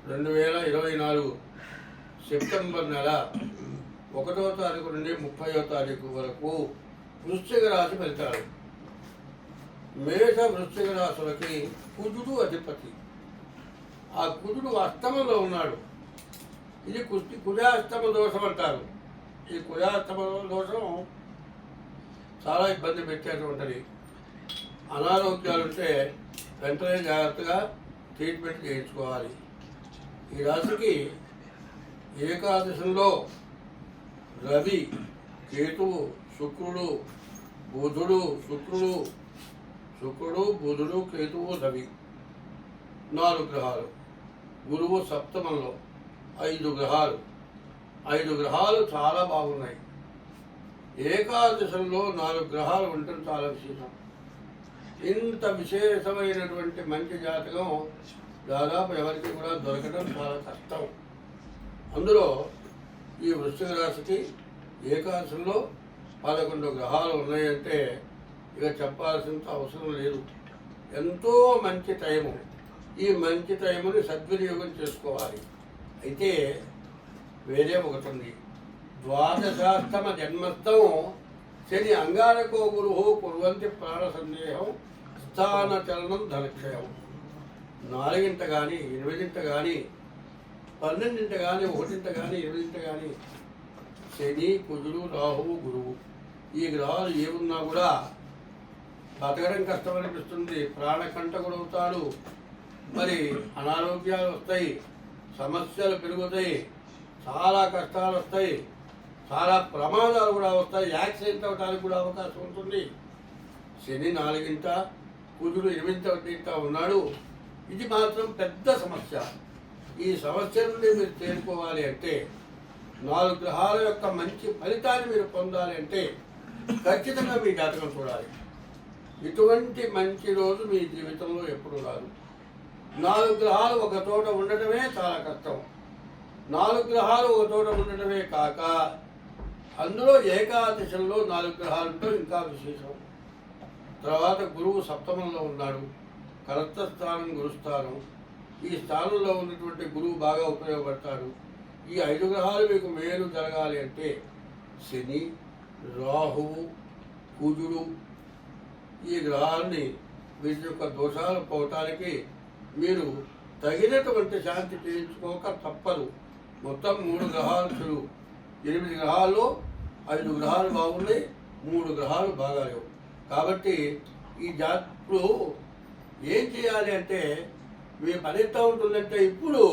2024 September నెల 1వ తారీఖు నుండి 30వ తారీఖు వరకు వృశ్చిక రాశి ఫలితాలు. మేష వృశ్చిక రాశులకి కుజుడు అధిపతి. ఆ కుజుడు అష్టమంలో ఉన్నాడు. ఇది కుజాష్టమ దోషం అంటారు. ఈ కుజాష్టమ దోషం చాలా ఇబ్బంది పెట్టేటువంటిది. అనారోగ్యాలుంటే వెంటనే జాగ్రత్తగా ట్రీట్మెంట్ చేయించుకోవాలి. ఈ రాశికి ఏకాదశంలో రవి, కేతువు, శుక్రుడు, బుధుడు, కేతువు, రవి 4 గ్రహాలు. గురువు సప్తమంలో 5 గ్రహాలు. 5 గ్రహాలు చాలా బాగున్నాయి. ఏకాదశంలో 4 గ్రహాలు ఉండటం చాలా విశేషం. ఇంత విశేషమైనటువంటి మంచి జాతకం దాదాపు ఎవరికి కూడా దొరకడం చాలా కష్టం. అందులో ఈ వృశ్చిక రాశికి ఏకాదశంలో 11 గ్రహాలు ఉన్నాయంటే ఇక చెప్పాల్సినంత అవసరం లేదు. ఎంతో మంచి టైము. ఈ మంచి టైముని సద్వినియోగం చేసుకోవాలి. అయితే వేరే ఒకటి ఉంది. ద్వాదశాష్టమ జన్మస్థం శని అంగారకో గురువు కుర్వంతి ప్రాణ సందేహం స్థాన చలనం ధనక్షయం. 4 కానీ 8 కానీ 12 కానీ 1 కానీ 8 కానీ శని, కుజుడు, రాహువు, గురువు ఈ గ్రహాలు ఏమున్నా కూడా బతకడం కష్టమనిపిస్తుంది. ప్రాణకంటకుడవుతాడు. మరి అనారోగ్యాలు వస్తాయి, సమస్యలు పెరుగుతాయి, చాలా కష్టాలు వస్తాయి, చాలా ప్రమాదాలు కూడా వస్తాయి. యాక్సిడెంట్ అవడానికి కూడా అవకాశం ఉంటుంది. శని 4 కుజుడు 8 ఉన్నాడు. ఇది మాత్రం పెద్ద సమస్య. ఈ సమస్య నుండి మీరు చేరుకోవాలి అంటే 4 గ్రహాల యొక్క మంచి ఫలితాన్ని మీరు పొందాలి అంటే ఖచ్చితంగా మీ జాతకం చూడాలి. ఇటువంటి మంచి రోజు మీ జీవితంలో ఎప్పుడు రాదు. 4 గ్రహాలు ఒక చోట ఉండటమే చాలా కష్టం. 4 గ్రహాలు ఒక చోట ఉండటమే కాక అందులో ఏకాదశంలో 4 గ్రహాలతో ఇంకా విశేషం. తర్వాత గురువు సప్తమంలో ఉన్నాడు. కర్త స్థానం, గురుస్థానం. ఈ స్థానంలో ఉన్నటువంటి గురువు బాగా ఉపయోగపడతాడు. ఈ 5 గ్రహాలు మీకు మేలు జరగాలి అంటే శని, రాహువు, కుజుడు ఈ గ్రహాలని వీటి యొక్క దోషాలు పోవటానికి మీరు తగినటువంటి శాంతి చేయించుకోక తప్పదు. మొత్తం 3 గ్రహాలు చెడు. 8 గ్రహాల్లో 5 గ్రహాలు బాగున్నాయి, 3 గ్రహాలు బాగాలేవు. కాబట్టి ఈ ఇప్పుడు ఏం చేయాలి అంటే మీ పని ఎంత ఉంటుందంటే ఇప్పుడు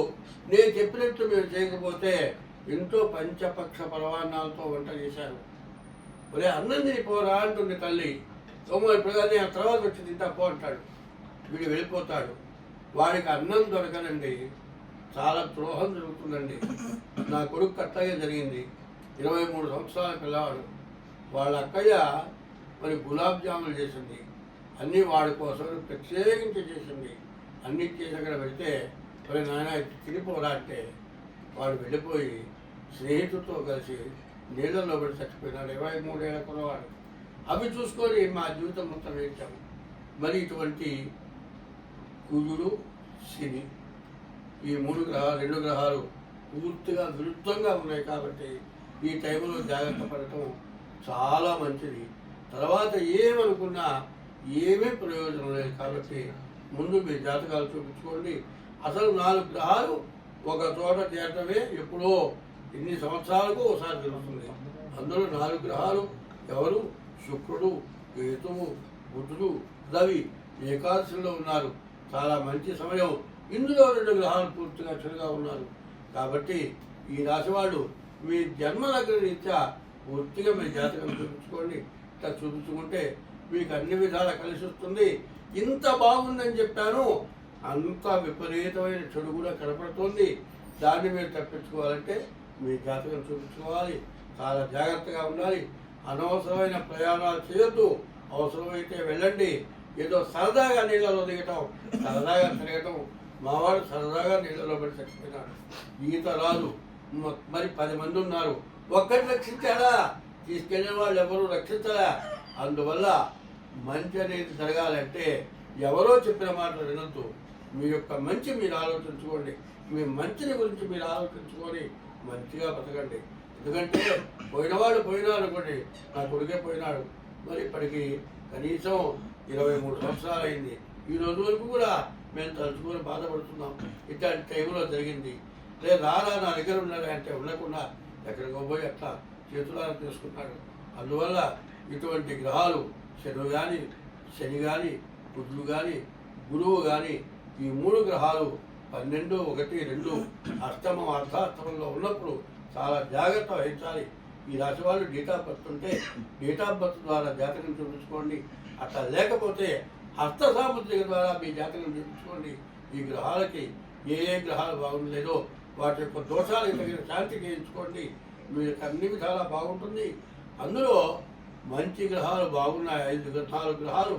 నేను చెప్పినట్టు మీరు చేయకపోతే ఎంతో పంచపక్ష పరవాన్నాలతో వంట చేశారు. ఒరే అన్నం తినిపోరా అంటుంది తల్లి. ఇప్పుడు కానీ ఆ తర్వాత వచ్చి తింటా పో అంటాడు. వీడు వెళ్ళిపోతాడు. వాడికి అన్నం దొరకనండి. చాలా ద్రోహం జరుగుతుందండి. నా కొడుకు అత్తయ్య జరిగింది. 23 సంవత్సరాల పిల్లవాడు. వాళ్ళ అక్కయ్య మరి గులాబ్ జాములు చేసింది. అన్నీ వాడి కోసం ప్రత్యేకించి చేసింది. అన్నీ చేసి అక్కడ పెడితే మరి నాయన తినిపోరా అంటే వాడు వెళ్ళిపోయి స్నేహితులతో కలిసి నీళ్ళల్లో పడి చచ్చిపోయినాడు. 23 ఏళ్ళ కురవాడు. అవి చూసుకొని మా జీవితం మొత్తం వేయించాము. మరి ఇటువంటి కుజుడు, శని ఈ 2 గ్రహాలు పూర్తిగా విరుద్ధంగా ఉన్నాయి. కాబట్టి ఈ టైంలో జాగ్రత్త పడటం చాలా మంచిది. తర్వాత ఏమనుకున్నా ఏమీ ప్రయోజనం లేదు. కాబట్టి ముందు మీ జాతకాలు చూపించుకోండి. అసలు 4 గ్రహాలు ఒక చోట చేరటమే ఎప్పుడో ఇన్ని సంవత్సరాలకు ఒకసారి జరుగుతుంది. అందులో 4 గ్రహాలు ఎవరు? శుక్రుడు, కేతువు, బుధుడు, రవి ఏకాదశిలో ఉన్నారు. చాలా మంచి సమయం. ఇందులో 2 గ్రహాలు పూర్తిగా చెడుగా ఉన్నారు. కాబట్టి ఈ రాశివాడు మీ జన్మలగ్న రీత్యా పూర్తిగా మీ జాతకం చూపించుకోండి. ఇట్లా చూపించుకుంటే మీకు అన్ని విధాలా కలిసి వస్తుంది. ఇంత బాగుందని చెప్పాను, అంత విపరీతమైన చెడు కూడా కనపడుతుంది. దాన్ని మీరు తప్పించుకోవాలంటే మీ జాతకం చూపించుకోవాలి. చాలా జాగ్రత్తగా ఉండాలి. అనవసరమైన ప్రయాణాలు చేయొద్దు. అవసరమైతే వెళ్ళండి. ఏదో సరదాగా నీళ్ళలో దిగటం, సరదాగా తిరగటం. మావాడు సరదాగా నీళ్ళలో పడి చచ్చిపోయినాడు. ఈత రాదు. మరి 10 మంది ఉన్నారు. ఒక్కటి రక్షించాడా? తీసుకెళ్ళిన వాళ్ళు ఎవరు రక్షించరా. అందువల్ల మంచి అనేది జరగాలంటే ఎవరో చెప్పిన మాటలు వినొద్దు. మీ యొక్క మంచి మీరు ఆలోచించుకోండి, మీ మంచిని గురించి మీరు ఆలోచించుకొని మంచిగా బతకండి. ఎందుకంటే పోయినవాడు పోయినాడు అనుకోండి, నా కొడుకే పోయినాడు, మరి ఇప్పటికి కనీసం 23 సంవత్సరాలు అయింది. ఈ రోజు వరకు కూడా మేము తలుచుకొని బాధపడుతున్నాం. ఇట్లాంటి టైంలో జరిగింది. లేదు రారా నా దగ్గర ఉన్నది అంటే ఉండకుండా ఎక్కడికో పోయి అట్లా చేతులారా తీసుకున్నాడు. అందువల్ల ఇటువంటి గ్రహాలు శని కానీ బుధుడు కానీ గురువు కానీ ఈ 3 గ్రహాలు 12, 1, 2 అష్టమం అర్ధాష్టమంలో ఉన్నప్పుడు చాలా జాగ్రత్త వహించాలి. ఈ రాశి వాళ్ళు డేట్ ఆఫ్ బర్త్ ఉంటే డేట్ ఆఫ్ బర్త్ ద్వారా జాతకం చూపించుకోండి. అట్లా లేకపోతే హస్త సాముద్రిక ద్వారా మీ జాతకం చూపించుకోండి. ఈ గ్రహాలకి ఏ గ్రహాలు బాగుండలేదో వాటి యొక్క దోషాలకు తగిన శాంతి చేయించుకోండి. మీకు అన్ని విధాలా బాగుంటుంది. అందులో మంచి గ్రహాలు బాగున్నాయి. 4 గ్రహాలు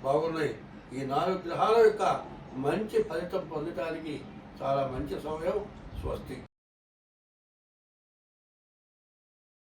బాగున్నాయి. ఈ 4 గ్రహాల యొక్క మంచి ఫలితం పొందడానికి చాలా మంచి సమయం. స్వస్తి.